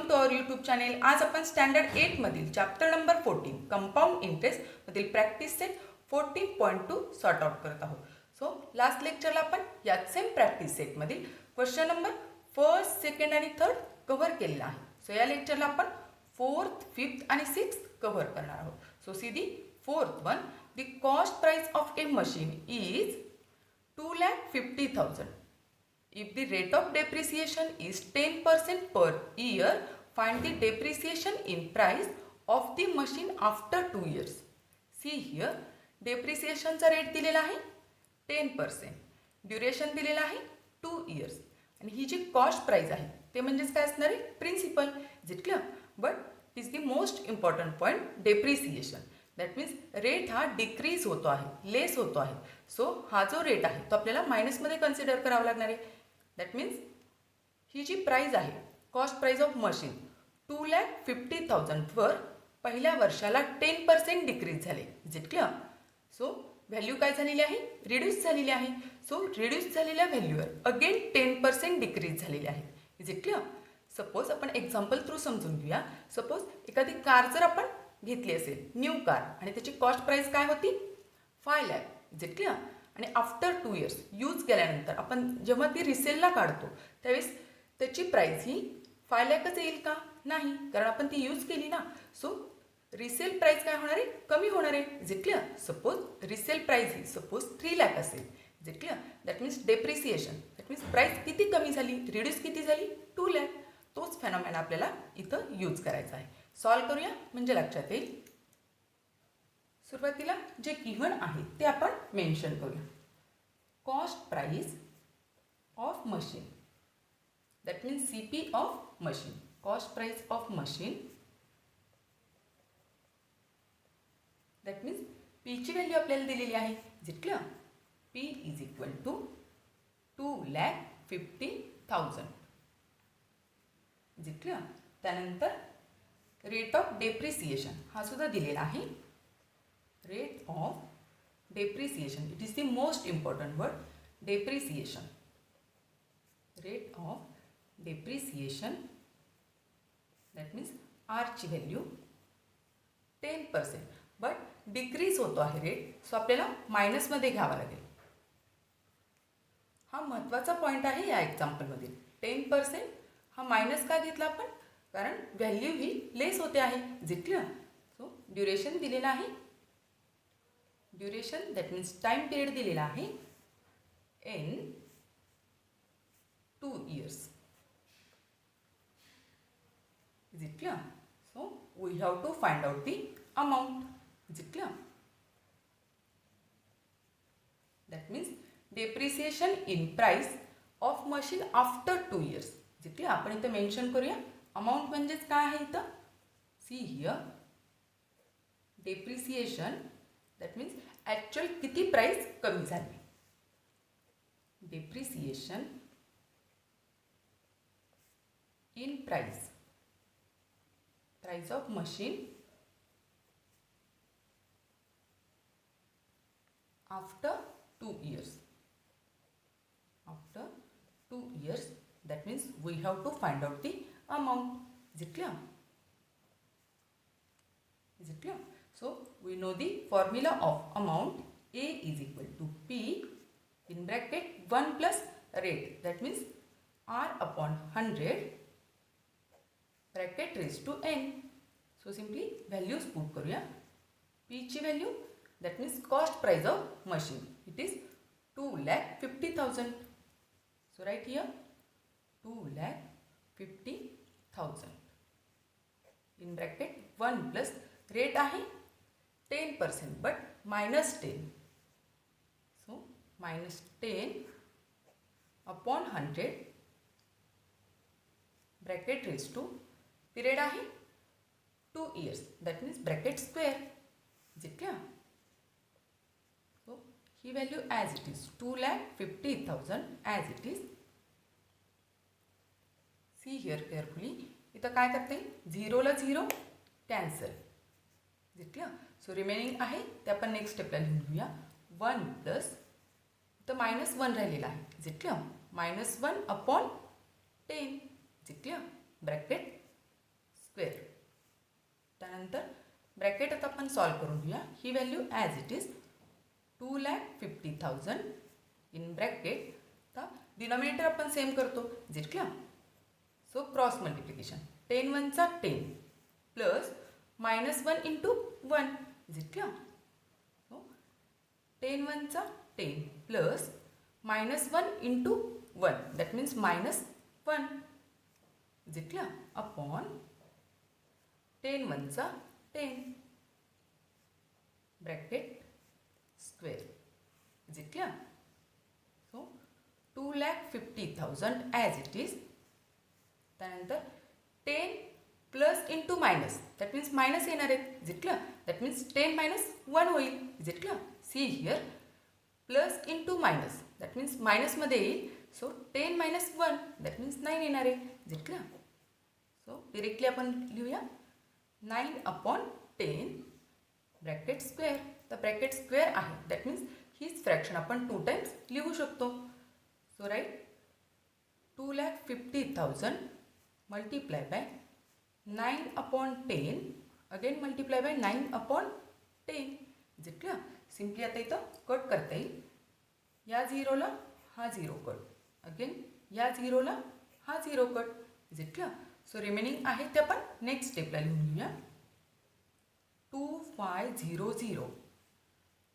Welcome to our YouTube channel. आज आपण standard 8 मधील चॅप्टर नंबर 14 कंपाऊंड इंटरेस्ट मधील प्रॅक्टिस सेट 14.2 सॉर्ट आउट करत आहोत. सो लास्ट लेक्चरला आपण याच सेम प्रॅक्टिस सेट मधील क्वेश्चन नंबर फर्स्ट, सेकंड आणि थर्ड कव्हर केलेला आहे. सो या लेक्चरला आपण फोर्थ, फिफ्थ आणि सिक्स्थ कव्हर करणार आहोत. So see the fourth one. The cost price of a machine is 2,50,000. If the rate of depreciation is 10% per year, find the depreciation in price of the machine after 2 years. See here, depreciation चा rate दिलेला आहे 10%, duration दिलेला आहे 2 years आणि ही जी cost price आहे ते म्हणजेच काय असणार आहे, principal. Is it clear? But is the most important point depreciation. That means rate हा डिक्रीज होतो आहे, लेस होतो आहे. सो हा जो रेट आहे तो आपल्याला मायनसमध्ये कन्सिडर करावा लागणार आहे. दॅट मीन्स ही जी प्राईज आहे, कॉस्ट प्राईज ऑफ मशीन 2,50,000 वर पहिल्या वर्षाला 10% डिक्रीज झाले. Is it clear? So value काय झालेली आहे, रिड्यूस झालेली आहे. सो रिड्यूस झालेल्या व्हॅल्यूवर अगेन 10% डिक्रीज झालेली आहे. Is it clear? सपोज आपण एक्झाम्पल थ्रू समजून घेऊया. सपोज एखादी कार जर आपण घेतली असेल, न्यू कार, आणि त्याची कॉस्ट प्राईस काय होती, 5 लाख. Is it clear? आणि आफ्टर 2 years यूज केल्यानंतर आपण जेव्हा ती रिसेलला काढतो त्यावेळेस त्याची प्राईस ही 5 लाखच येईल का? नाही, कारण आपण ती यूज केली ना. सो रिसेल प्राईस काय होणार आहे, कमी होणार आहे. Is it clear? Suppose resale price ही सपोज 3 लाख असेल. Is it clear? That means depreciation, that means price किती कमी झाली, रिड्यूस किती झाली, 2 लाख. तोच फेनॉमेना आपल्याला इथं यूज करायचा आहे. सॉल्व करूया म्हणजे लक्षात येईल. सुरुवातीला जे गिव्हन आहे ते आपण मेन्शन करूया. Cost price of machine, that means CP of machine. Cost price of machine that means P ची व्हॅल्यू आपल्याला दिलेली आहे. Is clear? P is equal to 2,50,000. Is clear? त्यानंतर रेट ऑफ डेप्रिसिएशन हा सुद्धा दिलेला आहे. Rate of depreciation, it is the most important word, depreciation. Rate of depreciation, that means R ची व्हॅल्यू 10%, बट डिक्रीज होतो आहे रेट. सो आपल्याला मायनसमध्ये घ्यावा लागेल. हा महत्त्वाचा पॉईंट आहे या एक्झाम्पलमध्ये. 10% हा मायनस का घेतला आपण, कारण व्हॅल्यू ही लेस होते आहे. Is it clear? So duration दिलेला आहे, duration that means time period दिलेला आहे in 2 years. Is it clear? So we have to find out the amount. Is it clear? That means depreciation in price of machine after 2 years. Is it clear? आपण इथं mention करूया. Amount म्हणजेच काय आहे इथं, see here depreciation that means actual किती price कमी झाली. Depreciation in price, price of machine after 2 years. After 2 years, that means we have to find out the amount. Is it clear? Is it clear? So we know the formula of amount. A is equal to P in bracket 1 plus rate, that means R upon 100 bracket raised to n. So simply values put करूया. P ची value that means cost price of machine, it is 2,50,000. So right here 2,50,000 in bracket 1 plus rate आहे 10%, but minus 10. So minus 10 upon 100 bracket raised to period आहे 2 years, that means bracket square. Is it clear? So he value as it is 2,50,000 as it is. See here carefully. इथं काय करता येईल, 0 ला 0 cancel. Is it clear? So remaining आहे ते आपण next स्टेपला लिहून घेऊया. 1 प्लस इथं -1 राहिलेला आहे. Is it clear? -1 upon 10. Is it clear? Bracket square. त्यानंतर ब्रॅकेट आता आपण सॉल्व करून घेऊया. ही value as it is 2,50,000 in bracket. आता डिनॉमिनेटर आपण सेम करतो. Is it clear? So cross multiplication 10 1 10 plus -1 into 1. Is it clear? So 10 1 10 plus -1 into 1 that means -1. Is it clear? Upon 10 1 10 bracket square. Is it clear? So 2,50,000 as it is. त्यानंतर 10 plus into minus that means minus येणार आहेत. Is it clear? That means 10 -1 होईल. Is it clear? See here plus into minus that means मायनसमध्ये येईल. So 10 -1 that means 9 येणार आहे. Is it clear? So directly आपण लिहूया 9/10 ब्रॅकेट स्क्वेअर. तर ब्रॅकेट स्क्वेअर आहे दॅट मीन्स हीच फ्रॅक्शन आपण 2 टाइम्स लिहू शकतो. So right 2,50,000 multiply by 9/10 again multiply by 9/10. Is it clear? Simply आता इथं कट करता येईल. या झिरोला हा झिरो कट, अगेन या झिरोला हा zero cut. Is it clear? So remaining आहे ते आपण नेक्स्ट स्टेपला लिहून घेऊया. 2,500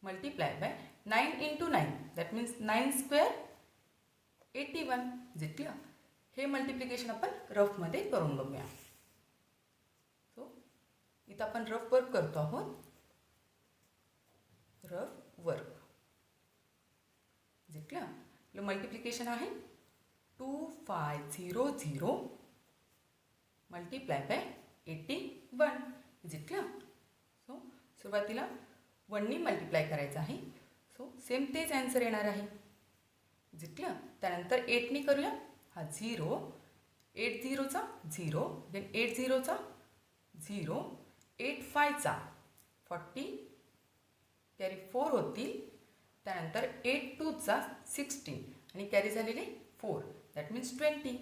multiply by 9 into 9 that means 9 square 81. Is it clear? हे मल्टिप्लिकेशन आपण रफमध्ये करून बघूया. सो इथं आपण रफ वर्क करतो आहोत. Rough work. Is it clear? आपलं मल्टिप्लिकेशन आहे 2,500 multiply by 81. Is it clear? So सुरुवातीला 1नी मल्टिप्लाय करायचं आहे. सो सेम तेच ॲन्सर येणार आहे. Is it clear? त्यानंतर 8नी करूया. हा 0 8 0चा 0 देन 8 0चा 0 8 5चा 40 कॅरी 4 होतील. त्यानंतर 8 2चा 16 आणि कॅरी झालेले 4 that means 20.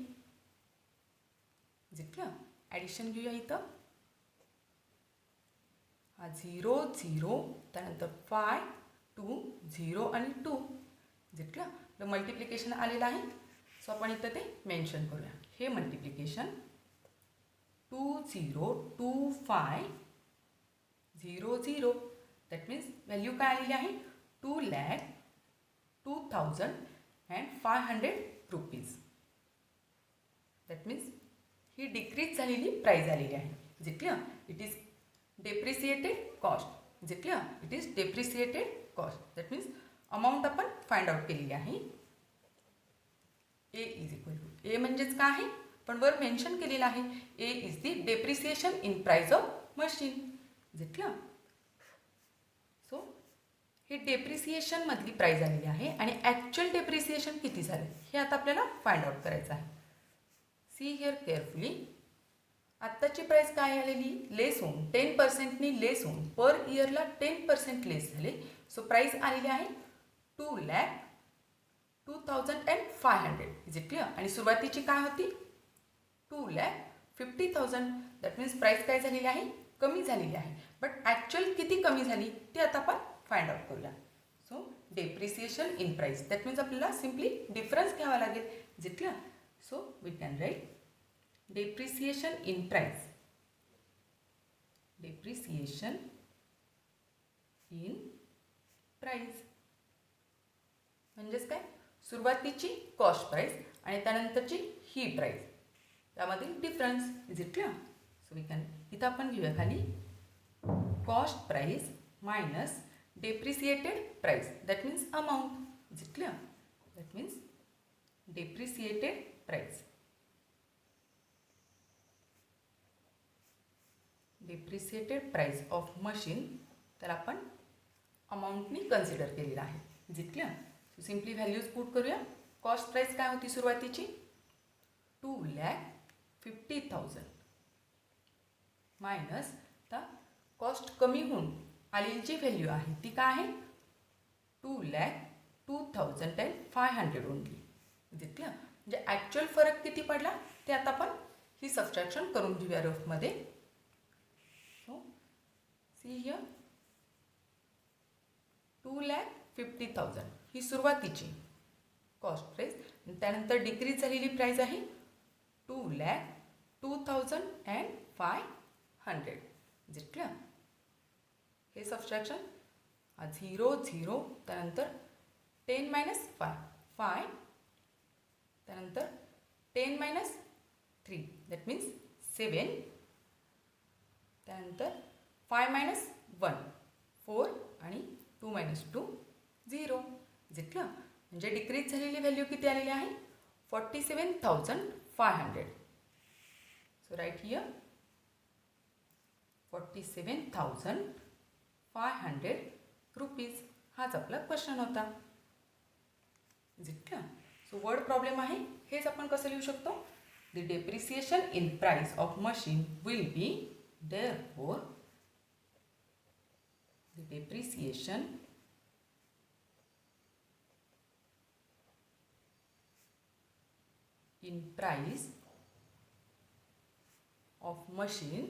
Is it clear? Addition घेऊया इथं. हा 0 0 त्यानंतर 5 2 0 आणि 2. Is it clear? तर मल्टिप्लिकेशन आलेलं आहे. सो आपण इथं ते मेन्शन करूया. हे मल्टिप्लिकेशन 202500 दॅट मीन्स व्हॅल्यू काय आलेली आहे 2,02,500 रुपीज. दॅट मीन्स ही डिक्रीज झालेली प्राईज आलेली आहे. Is it clear? It is depreciated cost. Is it clear? It is depreciated cost. That means amount आपण फाइंड आउट केलेली आहे. A is equal to A म्हणजेच काय आहे पण वर मेन्शन केलेलं आहे. A is the depreciation in price of machine. Is it clear? So हे डेप्रिसिएशनमधली प्राईज आलेली आहे आणि ॲक्च्युअल डेप्रिसिएशन किती झालं हे आता आपल्याला फाइंड आउट करायचं आहे. See here carefully. आत्ताची प्राईस काय आलेली लेस होऊन 10%नी लेस होऊन पर इयरला 10% लेस झाले. सो प्राईस आलेली आहे 2,02,500. Is it clear? आणि सुरुवातीची काय होती 2,50,000. दॅट मीन्स प्राईस काय झालेली आहे कमी झालेली आहे. बट ॲक्च्युअल किती कमी झाली ते आता आपण फाइंड आउट करूया. So depreciation in price that means आपल्याला सिम्पली डिफरन्स घ्यावा लागेल. Is it clear? So we can write depreciation in price. Depreciation in price म्हणजेच काय सुरुवातीची कॉस्ट प्राइस आणि त्यानंतरची ही प्राइस त्यामधील difference. Is it clear? So we can इथं आपण घेऊया खाली cost price minus depreciated price that means amount. Is it clear? That means depreciated price. Depreciated price of machine तर आपण अमाऊंटनी कन्सिडर केलेलं आहे. Is it clear? So simply values put करूया. Cost price काय होती सुरुवातीची 2,50,000 मायनस आता कॉस्ट कमी होऊन आलेली जी व्हॅल्यू आहे ती काय आहे 2,02,500 ओनली. Is it clear? म्हणजे ॲक्च्युअल फरक किती पडला ते आता आपण ही सबट्रॅक्शन करून घेऊया रफमध्ये. सो सी हियर 2,50,000 ही सुरुवातीची कॉस्ट प्राईस. त्यानंतर डिक्रीज झालेली प्राईस आहे 2,02,500. Is it clear? हे सबट्रॅक्शन 0 0 त्यानंतर 10 minus 5 त्यानंतर 10 minus 3 दॅट मीन्स 7 त्यानंतर 5 minus 1 4 आणि 2 minus 2 0. Is it clear? म्हणजे डिक्रीज झालेली व्हॅल्यू किती आलेली आहे 47,500. So write here 47,500 rupees. हाच आपला क्वेश्चन होता. Is it clear? So word problem आहे. हेच आपण कसं लिहू शकतो? The depreciation in price of machine will be therefore the डेप्रिसिएशन in price of machine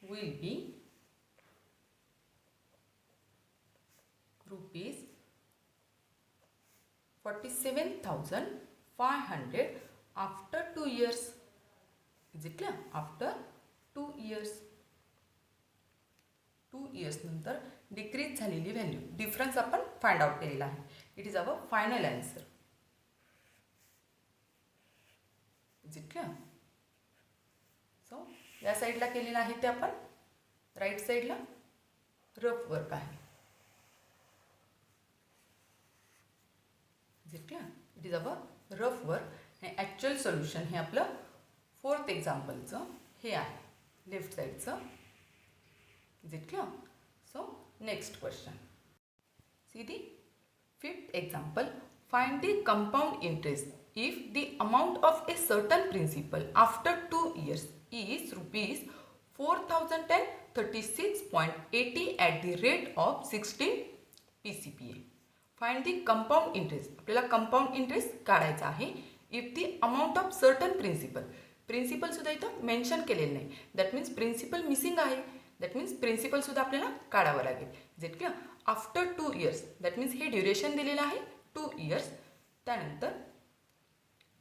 will be rupees 47,500 after 2 years. Is it clear? After 2 years. 2 years नंतर decrease झालेली value difference आपण फाइंड आउट केलेला आहे. It is our final answer. Is it clear? So या साईडला केलेलं आहे ते आपण राईट साईडला रफ वर्क आहे. Is it clear? It is our rough work. आणि ॲक्च्युअल सोल्युशन हे आपलं 4th एक्झाम्पलचं हे आहे left साईडचं. Is it clear? So next question. See the 5th example. Find the compound interest if the amount of a certain principal after 2 years is rupees 4,036.80 at the rate of 16 PCPA. Find the compound interest. आपल्याला compound interest काढायचा आहे. If the amount of certain principal सुद्धा इथं mention केलेलं नाही. That means principal missing आहे. That means principal सुद्धा आपल्याला काढावं लागेल. Is it clear? After 2 years that means हे ड्युरेशन दिलेलं आहे 2 years. त्यानंतर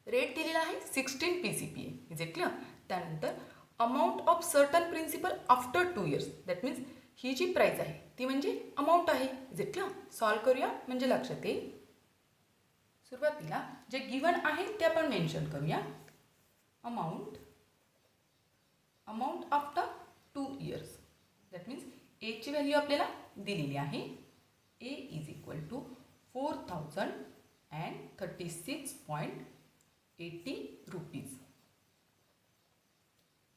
रेट दिलेला आहे 16 PCPA. Is it clear? त्यानंतर amount of certain principal after 2 years that means ही जी प्राईस आहे ती म्हणजे अमाऊंट आहे. Is it clear? सॉल्व करूया म्हणजे लक्षात येईल. सुरुवातीला जे गिवन आहे ते आपण मेन्शन करूया. Amount after 2 years that means एची व्हॅल्यू आपल्याला दिलेली आहे. A is equal to 4,036.80 rupees.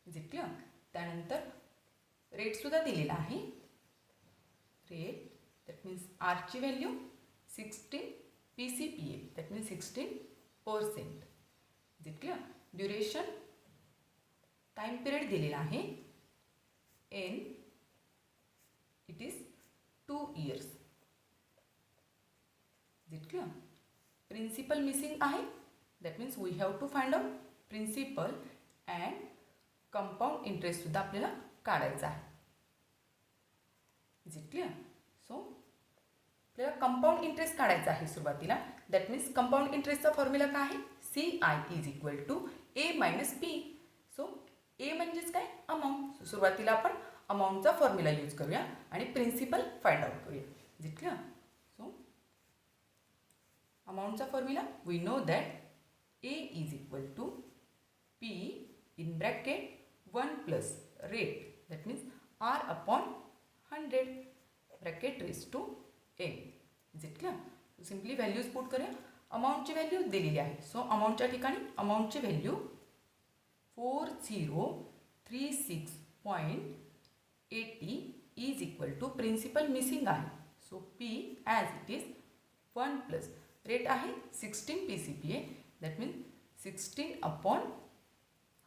Is it clear? त्यानंतर रेटसुद्धा दिलेला आहे. रेट दॅट मीन्स आरची value 16 PCPA that means 16%. Is it clear? Duration time period दिलेला आहे N. It is 2 years. Is it clear? Principal missing आहे. That means we have to find out principal and compound interest सुद्धा आपल्याला काढायचा आहे. Is it clear? So आपल्याला compound interest काढायचा आहे सुरुवातीला. That means compound interest चा फॉर्म्युला काय आहे? CI is equal to A minus P. So ए म्हणजेच काय? अमाऊंट. सुरुवातीला आपण अमाऊंटचा फॉर्म्युला यूज करूया आणि प्रिन्सिपल फाइंड आउट करूया. Is it clear? सो अमाऊंटचा formula we know that A is equal to P in bracket 1 plus rate that means R upon 100 bracket raise to N. Is it clear? Simply values put करूया. अमाऊंटची value दिलेली आहे. So अमाऊंटच्या ठिकाणी अमाऊंटची value 4036.80 is equal to principal missing आहे. So P as it is 1 plus rate आहे 16 PCPA that means 16 upon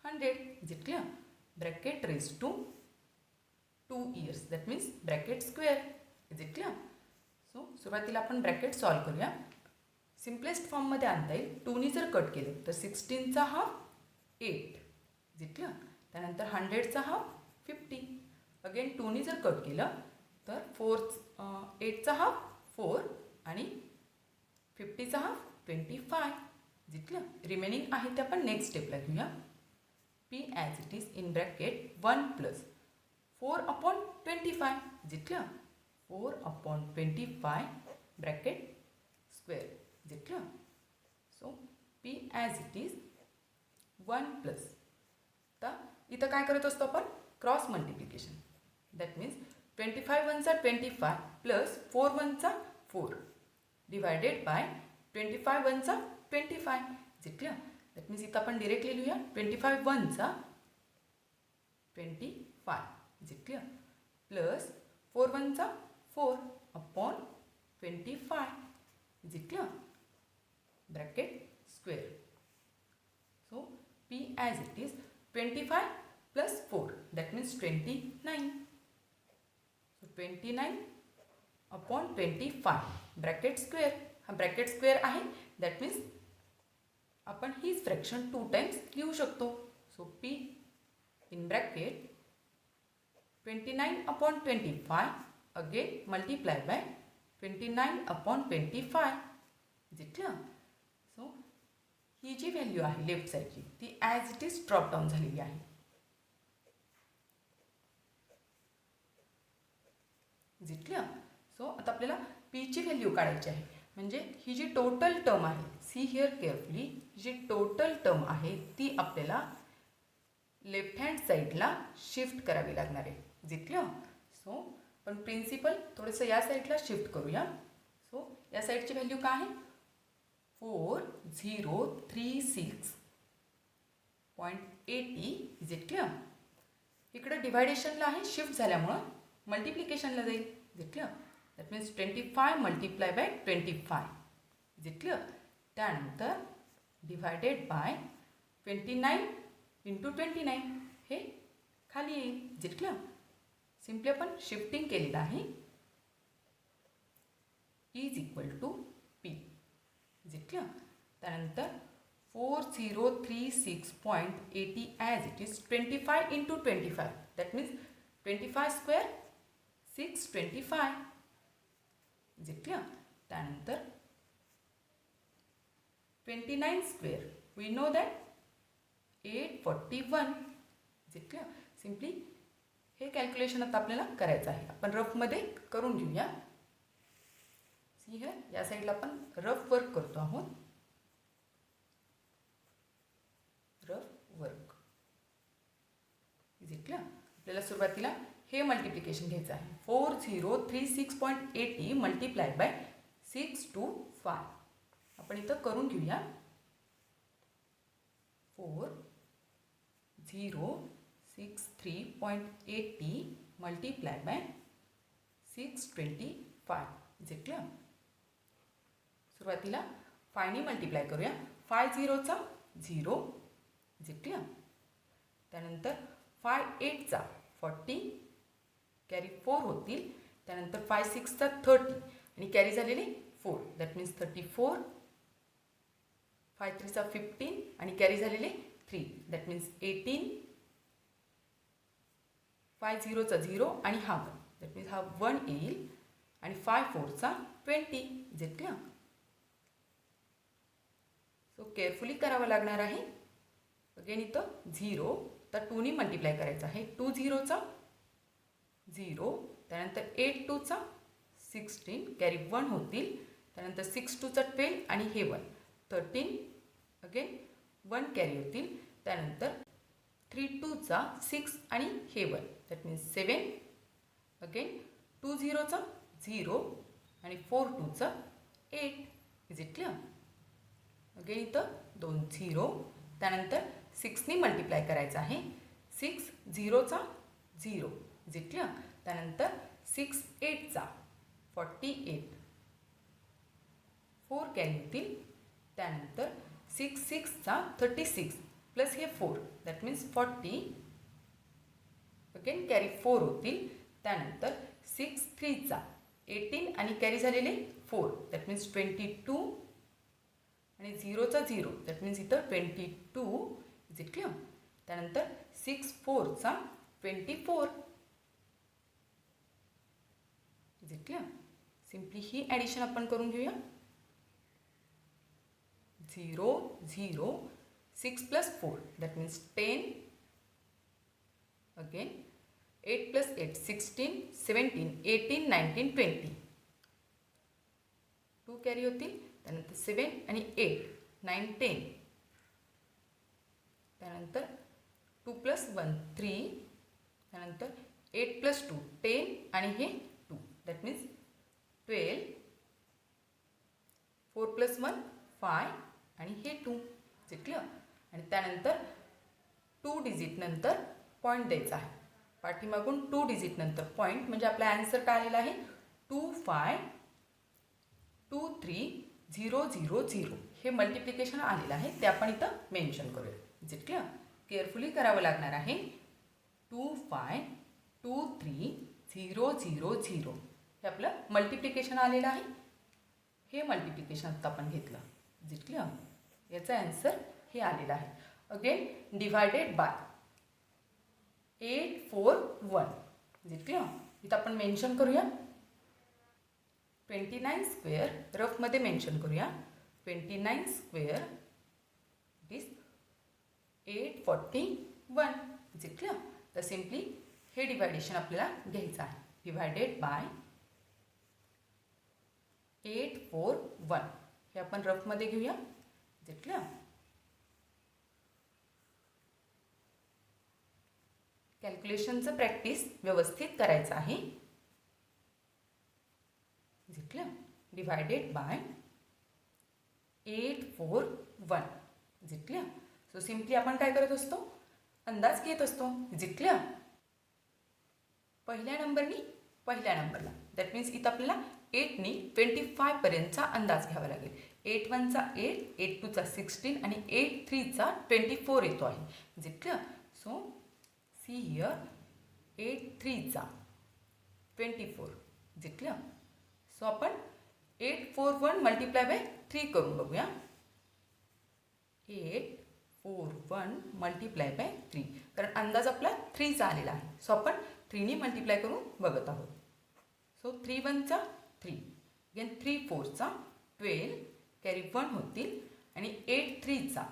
100. Is it clear? Bracket raise to 2 years that means bracket square. Is it clear? So सुरुवातीला आपण bracket solve करूया. Simplest फॉर्ममध्ये आणता येईल. 2नी जर कट केलं तर 16चा हाफ 8 जितलं. त्यानंतर 100चा हाफ 50. अगेन 2नी जर कट केलं तर 8चा हाफ 4 आणि 50चा हाफ 25 जितलं. रिमेनिंग आहे ते आपण नेक्स्ट स्टेपला घेऊया. P as it is in bracket 1 plus 4/25 जितलं. 4/25 ब्रॅकेट स्क्वेअर जितलं. So P as it is 1 plus. तर इथं काय करत असतो आपण? Cross multiplication. दॅट मीन्स 25 वनचा 25 प्लस 4 वनचा 4 डिवायडेड बाय 25 वनचा 25 जितलं. दॅट मीन्स इथं आपण डिरेक्टली लिहूया 25 वनचा 25 जितलं प्लस 4 वनचा 4/25 जितलं bracket square. So P as it is 25 plus 4 that means 29. So 29/25 bracket square. हा ब्रॅकेट स्क्वेअर आहे. दॅट मीन्स आपण हीच फ्रॅक्शन 2 टाइम्स लिहू शकतो. So P in bracket 29/25 again multiply by 29/25 जितलं. सो ही जी व्हॅल्यू आहे लेफ्ट साईडची ती as it is drop down झालेली आहे जितलं. सो आता आपल्याला पीची व्हॅल्यू काढायची आहे. म्हणजे ही जी टोटल टर्म आहे, सी हिअर केअरफुली, जी टोटल टर्म आहे ती आपल्याला लेफ्ट हँड साईडला शिफ्ट करावी लागणार आहे जितलं. सो पण प्रिन्सिपल थोडंसं या साईडला शिफ्ट करूया. सो या साईडची व्हॅल्यू काय आहे? 4036.80 जितलं. इकडं डिवायडेशनला आहे, शिफ्ट झाल्यामुळं मल्टिप्लिकेशनला जाईल जितलं. दॅट मीन्स 25 मल्टिप्लाय बाय 25 जितलं. त्यानंतर डिवायडेड बाय 29 इंटू 29 हे खाली येईल जितलं. सिम्पली आपण शिफ्टिंग केलेलं आहे. इज इक्वल टू P जितलं. त्यानंतर 4036.80 as it is 25 into 25 that means 25 square 625 जितलं. त्यानंतर 29 स्क्वेअर वी नो दॅट 841 जितलं. सिम्पली हे कॅल्क्युलेशन आता आपल्याला करायचं आहे. आपण रफमध्ये करून घेऊया. सी हिअर या साईडला आपण रफ वर्क करतो आहोत. रफ वर्क जितलं. आपल्याला सुरुवातीला हे मल्टिप्लिकेशन घ्यायचं आहे. 4036.80 मल्टिप्लाय बाय 625 आपण इथं करून घेऊया. 4063.80 मल्टिप्लाय बाय 625 जितलं. सुरुवातीला 5नी मल्टिप्लाय करूया. 5 झिरोचा 0 जितलं. त्यानंतर 5 8चा 40 कॅरी 4 होतील. त्यानंतर 5 6चा 30 आणि कॅरी झालेले 4 दॅट मीन्स 34. 5 3चा 15 आणि कॅरी झालेले 3 दॅट मीन्स 18. 5 झिरोचा 0 आणि हा 1 दॅट मीन्स हा 1 येईल. आणि 5 4चा 20 जितलं. सो केअरफुली करावं लागणार आहे. अगेन इथं 0 तर 2नी मल्टिप्लाय करायचं आहे. 2 झिरोचा 0 त्यानंतर 8 2चा 16 कॅरी 1 होतील. त्यानंतर 6 2चा 12 आणि हे 1 13 अगेन 1 कॅरी होतील. त्यानंतर 3 2चा 6 आणि हे 1 दॅट मीन्स 7 अगेन 2 झिरोचा 0 आणि 4 2चा 8 जितलं. अगेन इथं 2 0 त्यानंतर 6नी मल्टिप्लाय करायचं आहे. 6 झिरोचा 0 जितलं. त्यानंतर 6 8चा 48 4 कॅरी होतील. त्यानंतर 6 6चा 36 प्लस हे 4 दॅट मीन्स 40 अगेन कॅरी 4 होतील. त्यानंतर 6 3चा 18 आणि कॅरी झालेले 4 दॅट मीन्स 22 आणि 0चा 0 दॅट मीन्स इथं 22. Is it clear? त्यानंतर 6 4चा 24. Is it clear? Simply he addition आपण करून घेऊया. 0 0 6 + 4 दॅट मीन्स 10. अगेन 8 + 8 16 17 18 19 20. 2 कॅरी होतील. त्यानंतर 7 आणि 8 9 10. त्यानंतर 2 + 1 3. त्यानंतर 8 + 2 10 आणि हे 2 दॅट मीन्स 12. 4 + 1 5 आणि हे 2. क्लिअर? आणि त्यानंतर 2 डिजिट नंतर पॉईंट द्यायचा आहे. पाठीमागून 2 डिजिट नंतर पॉईंट म्हणजे आपला आन्सर काय आलेला आहे 25230000. हे मल्टिप्लिकेशन आलेलं आहे ते आपण इथं मेन्शन करूया. Is it clear? केअरफुली करावं लागणार आहे. 25230000 हे आपलं मल्टिप्लिकेशन आलेलं आहे. हे मल्टिप्लिकेशन आता आपण घेतलं. Is it clear? याचा आन्सर हे आलेलं आहे. Again divided by 841. Is it clear? इथं आपण मेन्शन करूया 29² रफमध्ये मेन्शन करूया. 29² it is 841. Is it clear? तर सिम्पली हे डिवायडेशन आपल्याला घ्यायचं आहे. डिवायडेड बाय 841 हे आपण रफमध्ये घेऊया. Is it clear? कॅल्क्युलेशनचं प्रॅक्टिस व्यवस्थित करायचं आहे. Is it clear? Divided by 841. Is it clear? So simply आपण काय करत असतो अंदाज घेत असतो. Is it clear? पहिल्या नंबरला दॅट मीन्स इथं आपल्याला 8नी 25 पर्यंतचा अंदाज घ्यावा लागेल. 8 1चा 8 8 2चा 16 आणि 8 3चा 24 येतो आहे. Is it clear? So see here 8 3चा 24. Is it clear? So आपण 841 मल्टिप्लाय बाय 3 करून बघूया. 841 मल्टिप्लाय बाय 3 कारण अंदाज आपला 3चा आलेला आहे. सो आपण 3नी मल्टिप्लाय करून बघत आहोत. सो 3 1चा 3 अगेन 3 4चा 12 कॅरी 1 होतील आणि 8 3चा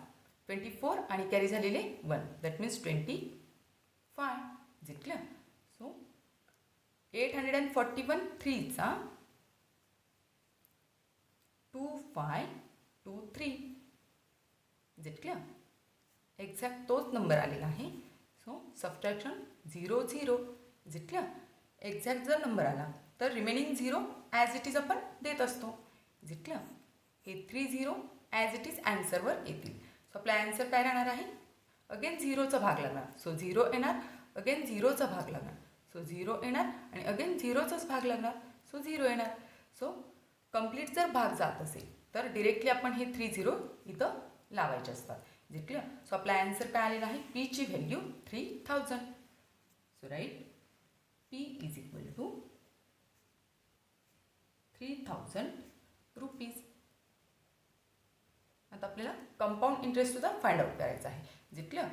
24 आणि कॅरी झालेले 1 that means 25. Is it clear? So 841 3चा 2523. Is it clear? Exact तोच नंबर आलेला आहे. So subtraction 0 0. Is it clear? Exact जर नंबर आला तर रिमेनिंग 0 ॲज इट इज आपण देत असतो. Is it clear? हे 3 0 ॲज इट इज ॲन्सरवर येतील. सो आपला ॲन्सर काय राहणार आहे अगेन 0चा भाग लागणार. सो 0 येणार अगेन 0चा भाग लागणार. सो 0 येणार आणि अगेन 0चाच भाग लागणार. सो 0 येणार. सो कंप्लीट जर भाग जात असेल तर डिरेक्टली आपण हे 3 0 इथं लावायचे असतात. Is it clear? सो आपला ॲन्सर काय आलेला आहे पीची value 3000. So write P is equal to 3000 rupees. आता आपल्याला कंपाऊंड इंटरेस्टसुद्धा फाइंड आउट करायचा आहे. Is it clear?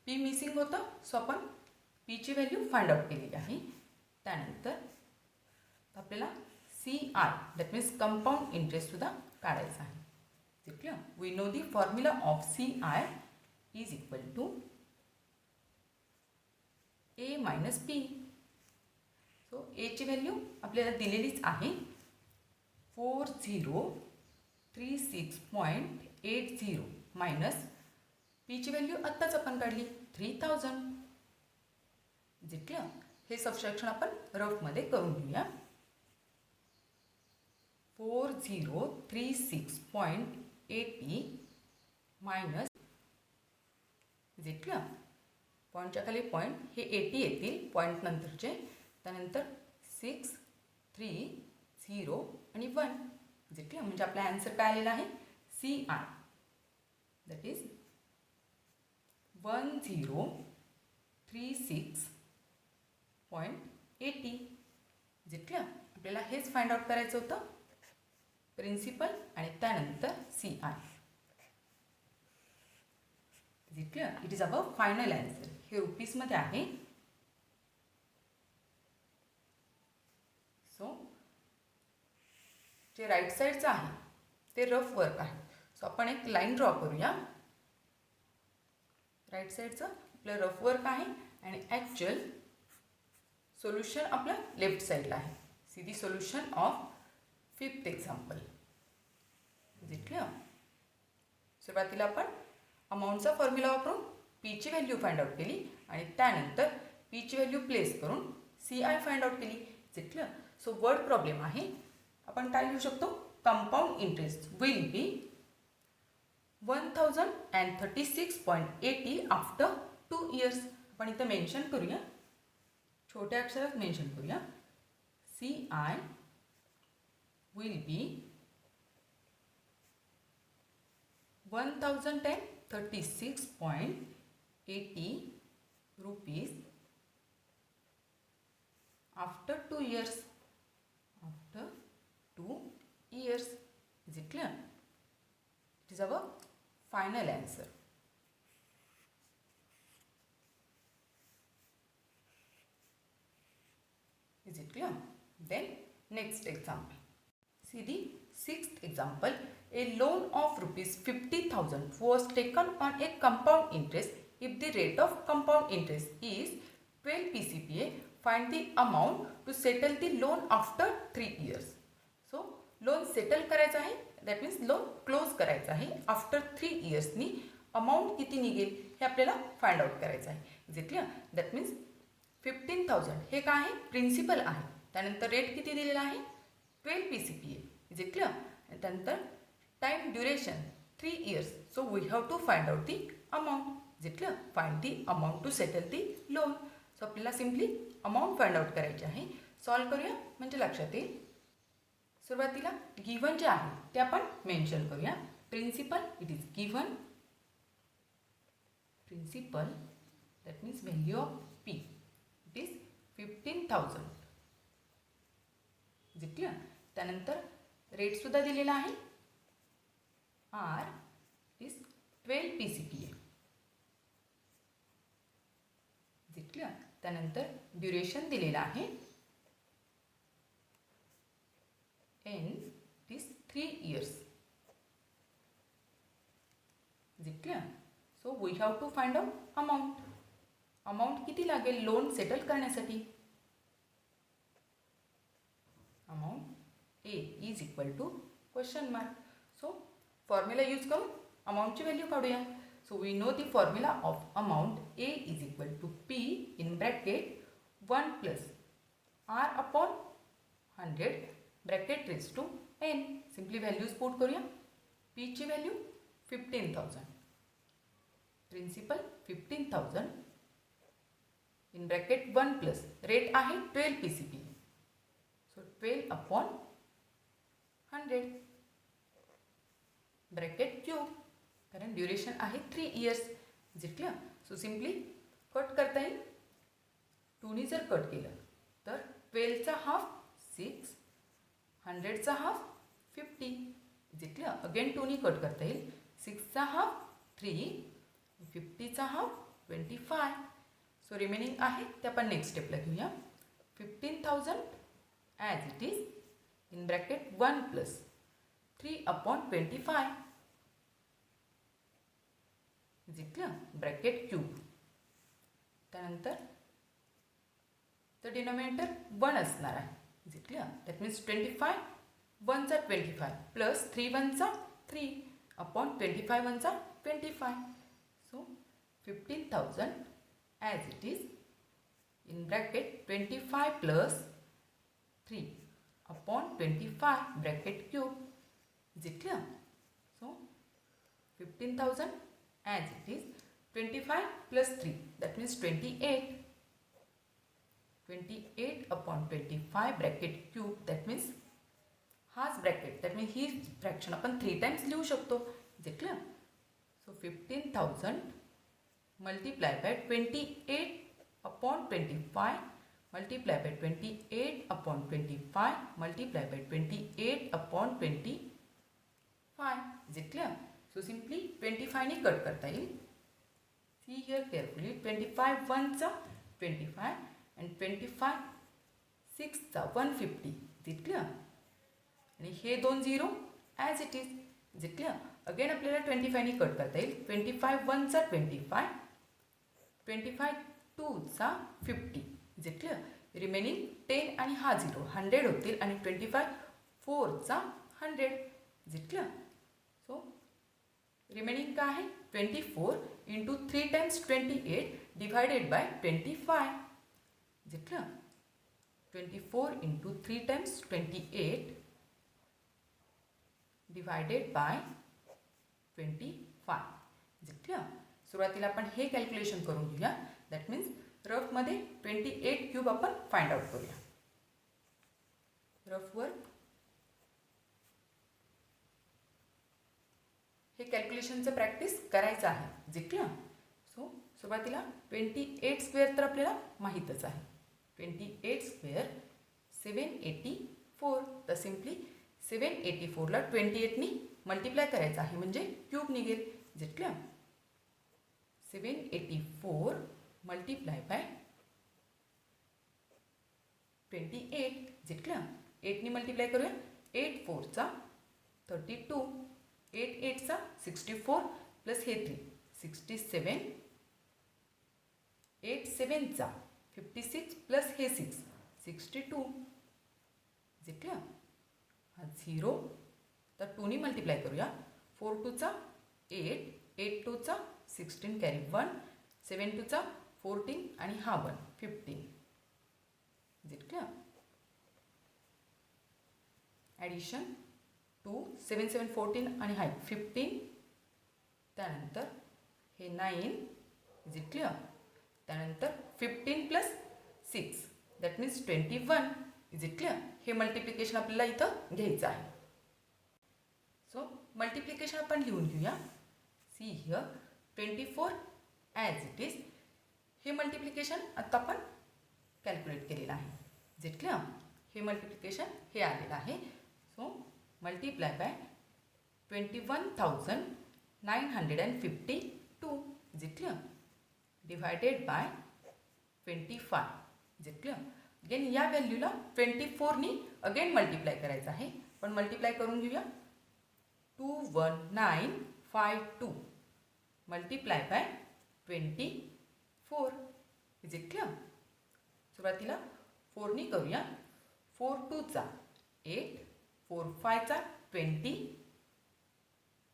P missing होतं सो आपण पीची व्हॅल्यू फाइंड आउट केलेली आहे. त्यानंतर आपल्याला CI दॅट मीन्स कंपाऊंड इंटरेस्टसुद्धा काढायचा आहे. Is it clear? We know the formula of CI is equal to A minus P. सो एची व्हॅल्यू आपल्याला दिलेलीच आहे 4036.80 मायनस पीची व्हॅल्यू आत्ताच आपण काढली 3000. Is it clear? हे सबट्रॅक्शन आपण रफमध्ये करून घेऊया. 4036.80 मायनस इज इट क्लिअर? पॉईंटच्या खाली पॉईंट हे 80 येतील पॉईंट नंतरचे. त्यानंतर 6 3 0 आणि 1. Is it clear? म्हणजे आपला ॲन्सर काय आलेला आहे CI that is 1036.80. Is it clear? आपल्याला हेच फाइंड आउट करायचं होतं प्रिन्सिपल आणि त्यानंतर CI. Is it clear? It is our final answer. हे रुपीजमध्ये आहे. सो जे राईट साईडचं आहे ते रफ वर्क आहे. सो आपण एक लाईन ड्रॉ करूया. राईट साईडचं आपलं रफ वर्क आहे आणि ॲक्च्युअल सोल्युशन आपल्या लेफ्ट साईडला आहे. See the solution of 5th example. Is it clear? सुरुवातीला आपण अमाऊंटचा फॉर्म्युला वापरून पीची व्हॅल्यू फाइंड आउट केली आणि त्यानंतर पीची व्हॅल्यू प्लेस करून CI फाइंड आउट केली. Is it clear? So word problem आहे. आपण काय लिहू शकतो? Compound interest will be 1036.80 after 2 years. आपण इथं मेन्शन करूया, छोट्या अक्षरात मेन्शन करूया. CI will be 1036.80 rupees after 2 years. After 2 years. Is it clear? It is our final answer. Is it clear? Then next example. See the 6th example. A loan of rupees 50,000 was taken on a compound interest. If the rate of compound interest is 12 PCPA, find the amount to settle the loan after 3 years. So loan settle करायचं आहे, that means loan close करायचं आहे. After 3 इयर्सनी amount किती निघेल हे आपल्याला find out करायचं आहे. Is it clear? That means 15,000 हे काय आहे? प्रिन्सिपल आहे. त्यानंतर रेट किती दिलेला आहे? 12 PCPA. Is it clear? आणि त्यानंतर time duration 3 years. So we have to find out the amount. Is it clear? Find the amount to settle the loan. सो आपल्याला सिम्पली अमाऊंट फाइंड आउट करायची आहे. सॉल्व करूया म्हणजे लक्षात येईल. सुरुवातीला गिवन जे आहे ते आपण मेन्शन करूया. Principal it is given. Principal that means value of P it is 15,000. Is it clear? त्यानंतर रेटसुद्धा दिलेला आहे. R is 12 PCPA. Is it clear? त्यानंतर ड्युरेशन दिलेला आहे. N is 3 years. Is it clear? So we have to find out amount. Amount किती लागेल loan settle करण्यासाठी? Amount A is equal to question mark. So formula use करून amount ची value काढूया. So we know the formula of amount. A is equal to P in bracket 1 plus R upon 100 bracket raised to n. Simply values put करूया. P ची value 15,000. Principal 15,000 in bracket 1 plus rate आहे 12 PCPA. So 12 upon 100 bracket cube. कारण duration आहे 3 years. Is it clear? So simply cut करता येईल. 2नी जर cut केलं तर 12चा हाफ 6, 100चा half 50. Is it clear? Again 2नी कट करता येईल. 6चा हाफ 3, 50चा हाफ 25. सो रिमेनिंग आहे ते आपण नेक्स्ट स्टेपला घेऊया. 15,000 as it is in bracket 1 plus 3 upon 25. Is it clear? Bracket cube. त्यानंतर तर डिनोमिनेटर 1 असणार आहे. Is it clear? That means 25 1चा 25 plus 3 1चा 3 upon 25 1चा 25. So 15,000 as it is in bracket 25 plus 3 upon 25 bracket cube. Is it clear? So 15,000 as it is 25 plus 3 that means 28. 28 upon 25 bracket cube that means हाच bracket that means he fraction आपण 3 times लिहू शकतो. is it clear? So 15,000 multiplied by 28 upon 25 multiplied by 28 upon 25 multiplied by 28 upon 25. is it clear? So simply 25 ने cut करता येईल. See here carefully. 25 ones are 25 and 25 6 are 150. Is it clear? आणि हे दोन zero as it is. Is it clear? Again आपल्याला 25ने cut करता येईल. 25 वनचा 25, 25 टूचा 50. Is it clear? रिमेनिंग 10 आणि हा झिरो 100 होतील आणि 25 4चा 100. Is it clear? So remaining काय आहे? 24 into 3 times 28 divided by 25. Is it clear? 24 into 3 times 28 divided by 25. Is it clear? सुरुवातीला आपण हे कॅल्क्युलेशन करून घेऊया. दॅट मीन्स रफमध्ये 28 क्यूब आपण फाइंड आउट करूया. रफवर हे कॅल्क्युलेशनचं प्रॅक्टिस करायचं आहे. Is it clear? सो सुरुवातीला 28 स्क्वेअर तर आपल्याला माहीतच आहे. 28 स्क्वेअर 784. तर सिम्पली 784ला 28नी मल्टिप्लाय करायचं आहे म्हणजे क्यूब निघेल. Is it clear? 784 multiply by 28. Is it clear? 8नी मल्टिप्लाय करूया. 8 4चा 32, 8 8चा 64 प्लस हे 3 67, 8 7चा 56 प्लस हे 6 62. Is it clear? हा 0 तर 2नी मल्टिप्लाय करूया. 4 2चा 8, 8 2चा 16 कॅरी 1, 7 2चा 14 आणि हा 1 15. Is it clear? ॲडिशन 2 7 7 14 आणि हा 15. त्यानंतर हे 9. Is it clear? त्यानंतर 15 plus 6 that means 21. Is it clear? हे मल्टिप्लिकेशन आपल्याला इथं घ्यायचं आहे. सो मल्टिप्लिकेशन आपण लिहून घेऊया. See here 24 as it is. हे मल्टिप्लिकेशन आता आपण कॅल्क्युलेट केलेलं आहे. Is it clear? हे मल्टिप्लिकेशन हे आलेलं आहे. So multiply by 21,952. Is it clear? Divided by 25. Is it clear? Again या व्हॅल्यूला 24नी अगेन मल्टिप्लाय करायचं आहे. पण मल्टिप्लाय करून घेऊया. 21952 multiply by 24. Is it clear? सुरुवातीला 4नी करूया. 4 2चा 8, 4 5चा 20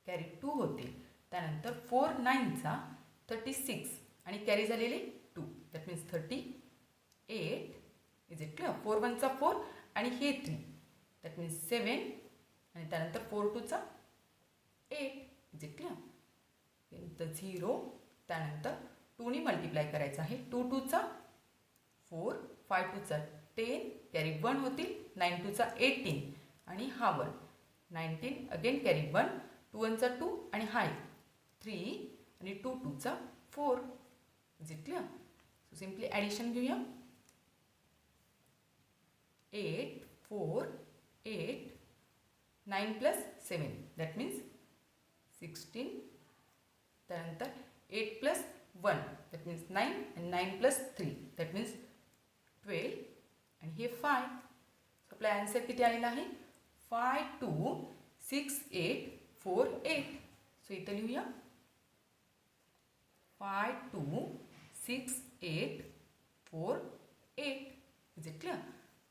कॅरी 2 होतील. त्यानंतर 4 9चा 36 आणि कॅरी झालेले 2 that means 38. Is it clear? 4 1चा 4 आणि हे 3 दॅट मीन्स 7 आणि त्यानंतर 4 2चा 8. Is it clear? तर 0 त्यानंतर 2नी मल्टिप्लाय करायचं आहे. 2 2चा 4, 5 2चा 10 कॅरी 1 होतील. 9 2चा 18 आणि हा 1 19 अगेन कॅरी 1, 2 1चा 2 आणि हा 3 आणि 2 2चा 4. Is it clear? So simply addition घेऊया. 8 4 8 9 प्लस 7 दॅट मीन्स 16. त्यानंतर 8 प्लस 1 दॅट मीन्स 9 आणि 9 प्लस 3 दॅट मीन्स 12 आणि हे 5. सो आपला ॲन्सर किती आलेला आहे? 526848. सो इथं लिहूया 526848. Is it clear?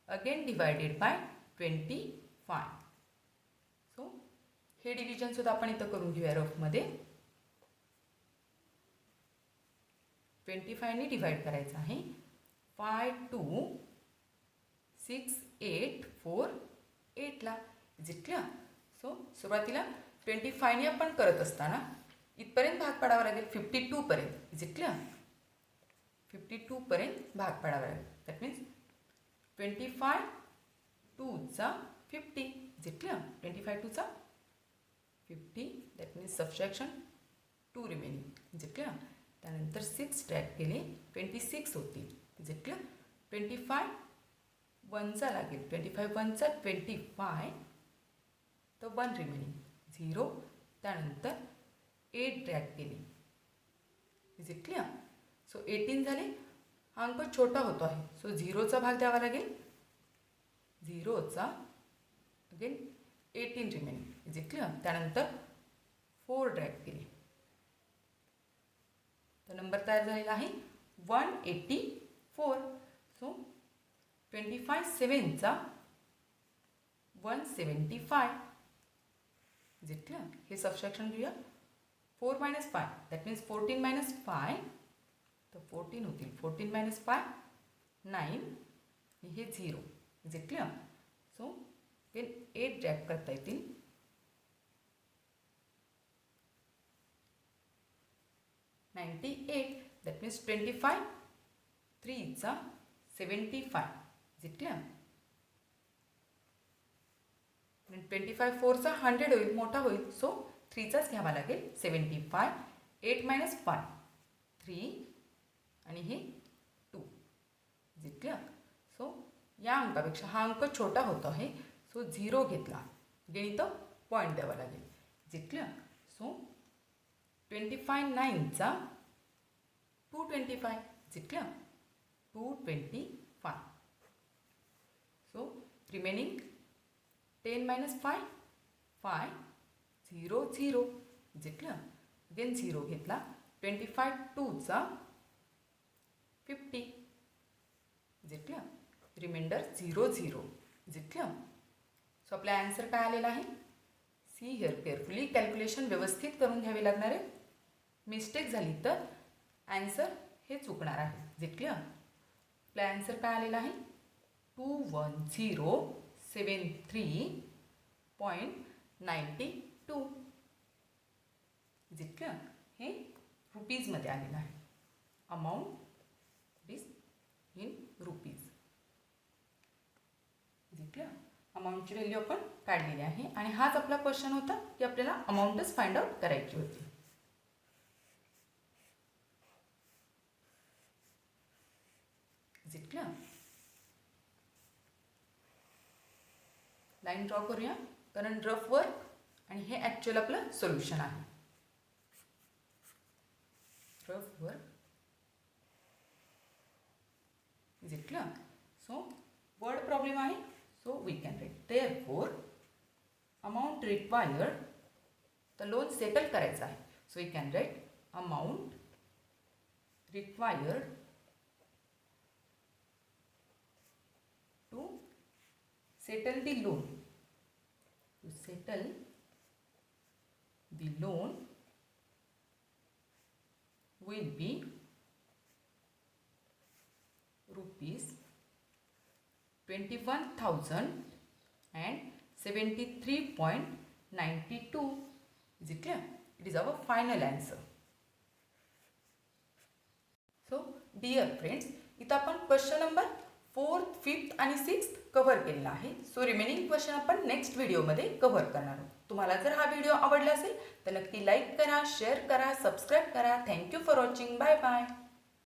Again divided by 25. So हे डिव्हिजन सुद्धा आपण इथं करून घेऊया रफमध्ये. 25नी डिवाइड करायचं आहे. 526848ला. Is it clear? सो सुरुवातीला 25नी आपण करत असताना इथपर्यंत भाग पाडावा लागेल 52 पर्यंत. Is it clear? 52 पर्यंत भाग पाडावा लागेल. दॅट मीन्स 25 2चा 50. Is it clear? 25 2चा 50 that means subtraction 2 remaining. Is it clear? त्यानंतर 6 ट्रॅक केले 26 होतील. Is it clear? 25 1चा लागेल. 25 1चा 25 तर 1 रिमेनिंग 0. त्यानंतर 8 ड्रॅग केली इज इट क्लिअर? सो 18 झाले. हा अंक छोटा होतो आहे, सो 0चा भाग द्यावा लागेल. 0चा again 18 remaining. Is it clear? त्यानंतर 4 ड्रॅग केले तर नंबर तयार झालेला आहे 184. सो 25 7चा 175. Is it clear? हे सबट्रॅक्शन घेऊया. 4 - 5 दॅट मीन्स 14 - 5 तर 14 होतील. 14 - 5 9. हे 0. Is it clear? So then 8 drag करता येतील. 98 दॅट मीन्स 25 3चा 75. Is it clear? 25 4चा 100 होईल, मोठा होईल. सो 3चाच घ्यावा लागेल. 75 8 - 5 3 आणि हे 2. Is it clear? सो या अंकापेक्षा हा अंक छोटा होतो आहे, सो 0 घेतला. गणित पॉईंट द्यावा लागेल. Is it clear? सो 25 9चा 225. Is it clear? 225. So remaining 10 - 5 5 0 0. Is it clear? Again 0 घेतला. 25 2चा 50. Is it clear? Reminder 0 0. Is it clear? So आपला आन्सर काय आलेला आहे? सी हिअर केअरफुली कॅल्क्युलेशन व्यवस्थित करून घ्यावे लागणार आहे. मिस्टेक झाली तर आन्सर हे चुकणार आहे. Is it clear? आपला आन्सर काय आलेला आहे? 21073.92. Is it clear? हे रुपीजमध्ये आलेलं आहे. Amount is in rupees. Is it clear? अमाऊंटची व्हॅल्यू आपण काढलेली आहे आणि हाच आपला क्वेश्चन होता की आपल्याला अमाऊंटच फाइंड आउट करायची होती. Is it clear? Line draw करूया, कारण रफ वर्क आणि हे ॲक्च्युअल आपलं सोल्युशन आहे. Rough work. Is it clear? So word problem आहे, so we can write therefore amount required. तर लोन सेटल करायचं आहे, so we can write amount required to settle the loan. To settle the loan will be rupees 21,073.92. Is it clear? It is our final answer. So dear friends, इथं आपण question number 4th 5th आणि 6th cover केलेला आहे. So remaining question आपण next व्हिडिओमध्ये cover करणार आहोत. तुम्हाला जर हा व्हिडिओ आवडला असेल तर नक्की लाईक करा, शेअर करा, सबस्क्राईब करा. Thank you for watching. Bye bye.